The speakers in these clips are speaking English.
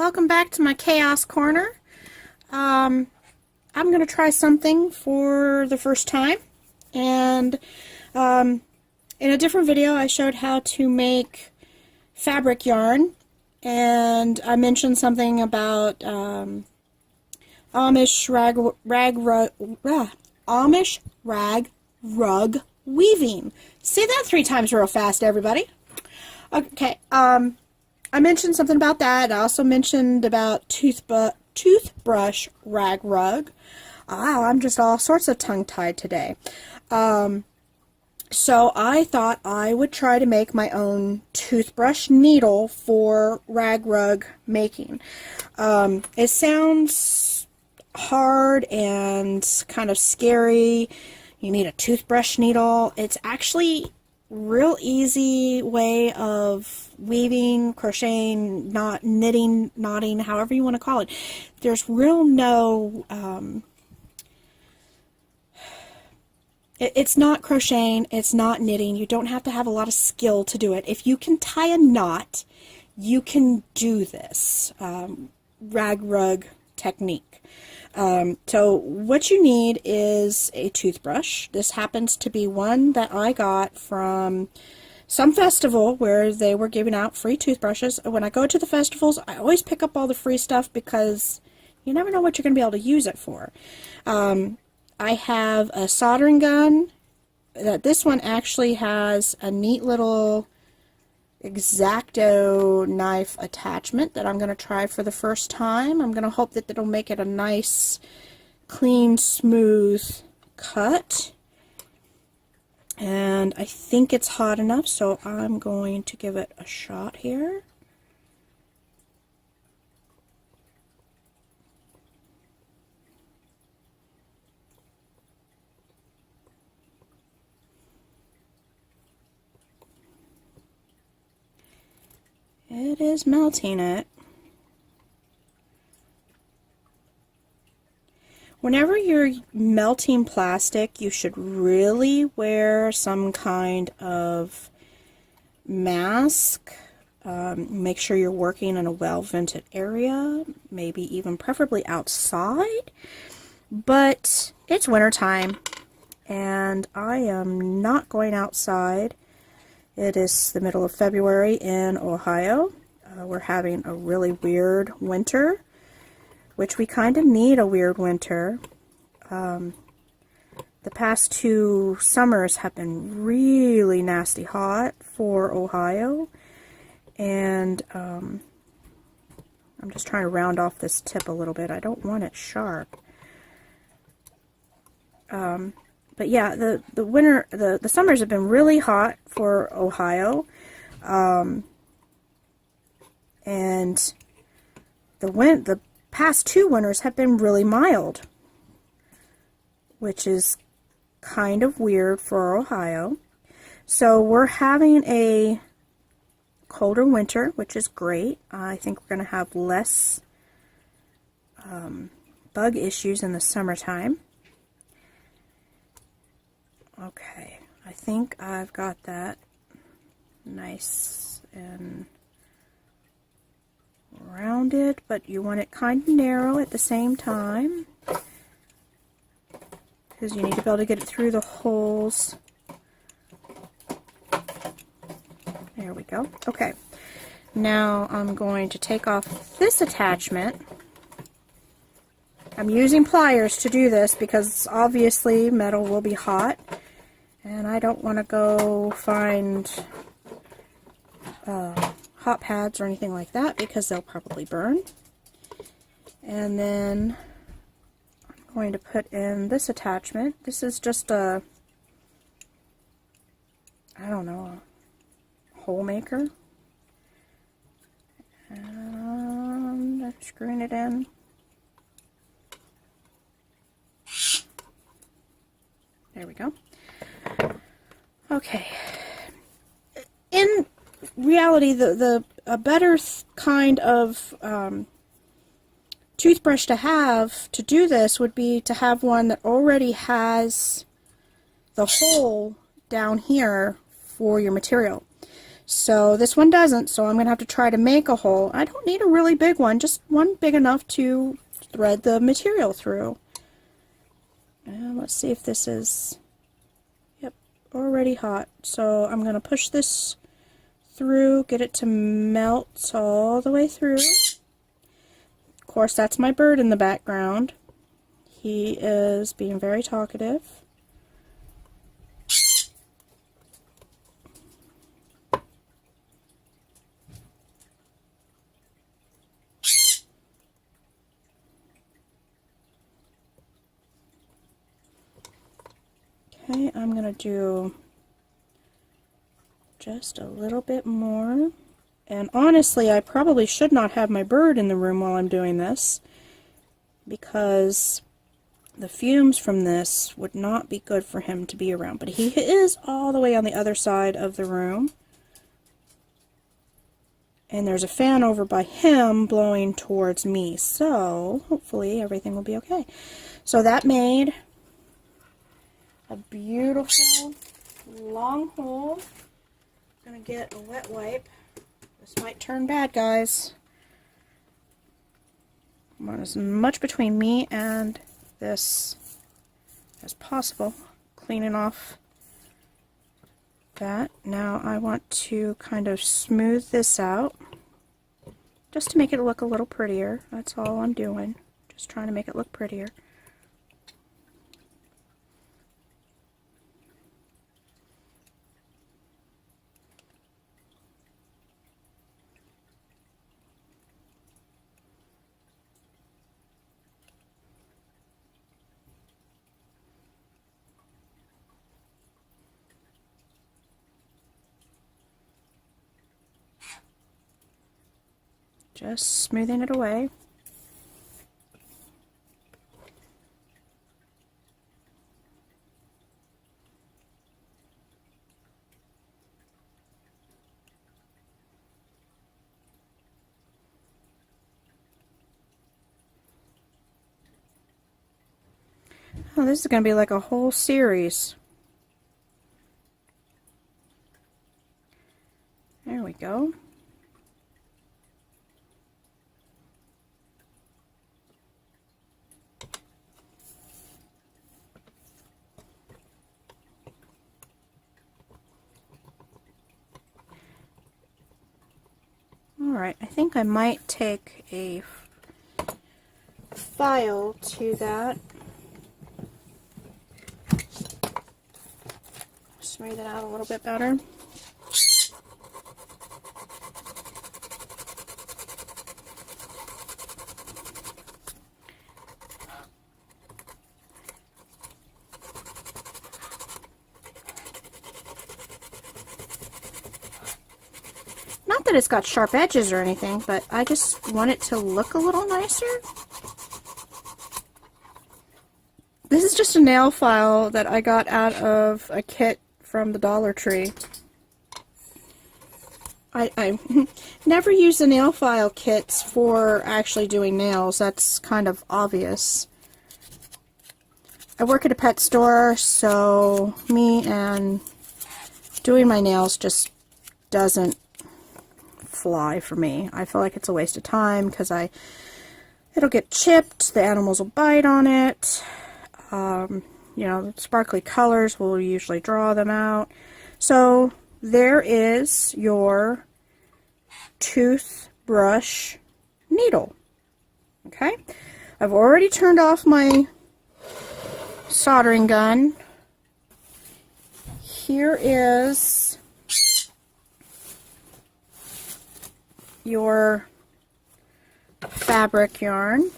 welcome back to my Chaos Corner. I'm going to try something for the first time, and in a different video I showed how to make fabric yarn, and I mentioned something about Amish rag rug weaving. Say that 3 times real fast, everybody. Okay, I mentioned something about that. I also mentioned about toothbrush rag rug. Wow, I'm just all sorts of tongue-tied today. So I thought I would try to make my own toothbrush needle for rag rug making. It sounds hard and kind of scary. You need a toothbrush needle. It's actually real easy way of weaving, crocheting, knitting, knotting, however you want to call it. There's real no, it's not crocheting, it's not knitting. You don't have to have a lot of skill to do it. If you can tie a knot, you can do this rag rug technique. So what you need is a toothbrush. This happens to be one that I got from some festival where they were giving out free toothbrushes. When I go to the festivals, I always pick up all the free stuff because you never know what you're going to be able to use it for. I have a soldering gun. This one actually has a neat little X-Acto knife attachment that I'm going to try for the first time. I'm going to hope that it'll make it a nice, clean, smooth cut. And I think it's hot enough, so I'm going to give it a shot here. It is melting it. Whenever you're melting plastic, you should really wear some kind of mask. Make sure you're working in a well-vented area, maybe even preferably outside. But it's wintertime, and I am not going outside. It is the middle of February in Ohio. We're having a really weird winter, which we kind of need a weird winter. The past 2 summers have been really nasty hot for Ohio, and I'm just trying to round off this tip a little bit. I don't want it sharp. But yeah, the winter, the summers have been really hot for Ohio, and the past 2 winters have been really mild, which is kind of weird for Ohio. So we're having a colder winter, which is great. I think we're going to have less bug issues in the summertime. Okay, I think I've got that nice and rounded, but you want it kind of narrow at the same time because you need to be able to get it through the holes. There we go. Okay, now I'm going to take off this attachment. I'm using pliers to do this because obviously metal will be hot. And I don't want to go find hot pads or anything like that because they'll probably burn. And then I'm going to put in this attachment. This is just a, I don't know, a hole maker. And I'm screwing it in. There we go. Okay. In reality, a better kind of toothbrush to have to do this would be to have one that already has the hole down here for your material. So this one doesn't, so I'm going to have to try to make a hole. I don't need a really big one, just one big enough to thread the material through. And let's see if this is, yep, already hot. So I'm going to push this through, get it to melt all the way through. Of course, that's my bird in the background. He is being very talkative. Okay, I'm going to do just a little bit more. And honestly, I probably should not have my bird in the room while I'm doing this, because the fumes from this would not be good for him to be around. But he is all the way on the other side of the room. And there's a fan over by him blowing towards me, so hopefully everything will be okay. So that made a beautiful long hole. I'm going to get a wet wipe. This might turn bad, guys. I want as much between me and this as possible. Cleaning off that. Now I want to kind of smooth this out just to make it look a little prettier. That's all I'm doing. Just trying to make it look prettier. Just smoothing it away. Oh, this is going to be like a whole series. There we go. Alright, I think I might take a file to that. Smooth it out a little bit better. Not that it's got sharp edges or anything, but I just want it to look a little nicer. This is just a nail file that I got out of a kit from the Dollar Tree. I never use the nail file kits for actually doing nails. That's kind of obvious. I work at a pet store, so me and doing my nails just doesn't fly for me. I feel like it's a waste of time because it'll get chipped, the animals will bite on it. You know, sparkly colors will usually draw them out. So there is your toothbrush needle. Okay, I've already turned off my soldering gun. Here is your fabric yarn.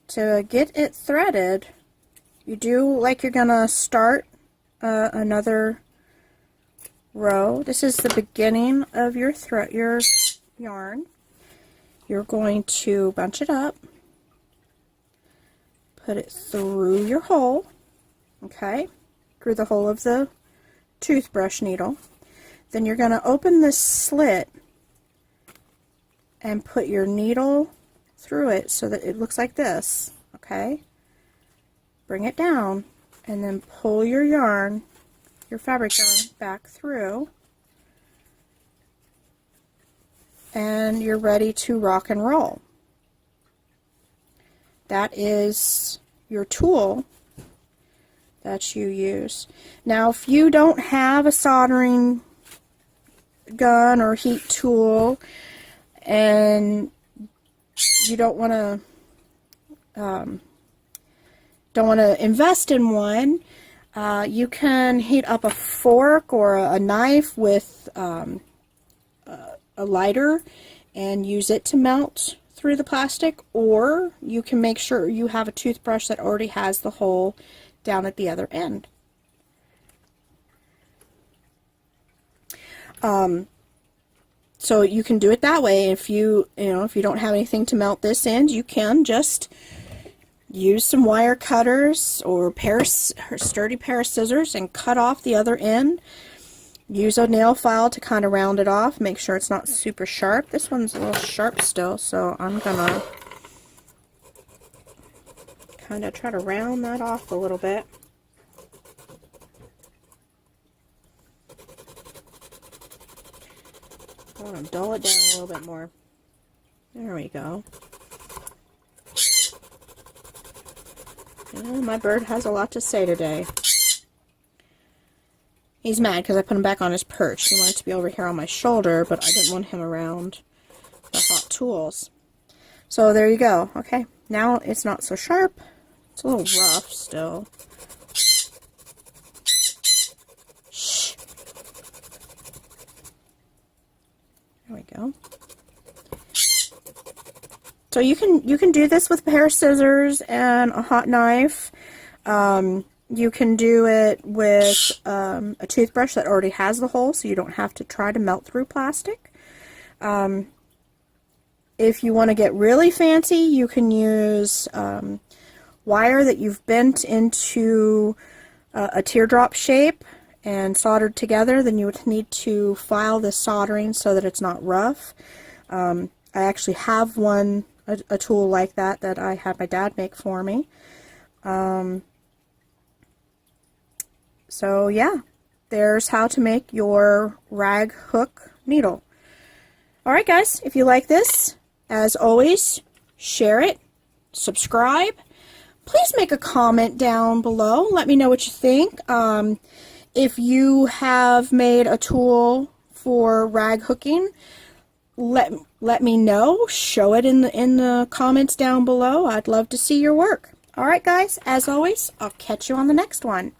To get it threaded, you do like you're gonna start another row. This is the beginning of your yarn. You're going to bunch it up, put it through your hole, okay, through the hole of the toothbrush needle. Then you're going to open this slit and put your needle through it so that it looks like this, okay? Bring it down and then pull your yarn your fabric yarn back through, and you're ready to rock and roll. That is your tool that you use. Now, if you don't have a soldering gun or heat tool and you don't want to invest in one, you can heat up a fork or a knife with a lighter and use it to melt through the plastic, or you can make sure you have a toothbrush that already has the hole down at the other end. So you can do it that way. If you don't have anything to melt this in, you can just use some wire cutters or sturdy pair of scissors and cut off the other end. Use a nail file to kind of round it off. Make sure it's not super sharp. This one's a little sharp still, so I'm gonna kind of try to round that off a little bit. I want to dull it down a little bit more. There we go. Yeah, my bird has a lot to say today. He's mad because I put him back on his perch. He wanted to be over here on my shoulder, but I didn't want him around the hot tools. So there you go. Okay, now it's not so sharp. It's a little rough still. Shh. There we go. So you can do this with a pair of scissors and a hot knife. You can do it with a toothbrush that already has the hole, so you don't have to try to melt through plastic. If you want to get really fancy, you can use wire that you've bent into a teardrop shape and soldered together. Then you would need to file this soldering so that it's not rough. I actually have a tool like that I had my dad make for me. So yeah, there's how to make your rag hook needle. Alright guys, if you like this, as always, share it, subscribe. Please make a comment down below. Let me know what you think. If you have made a tool for rag hooking, let me know. Show it in the comments down below. I'd love to see your work. Alright guys, as always, I'll catch you on the next one.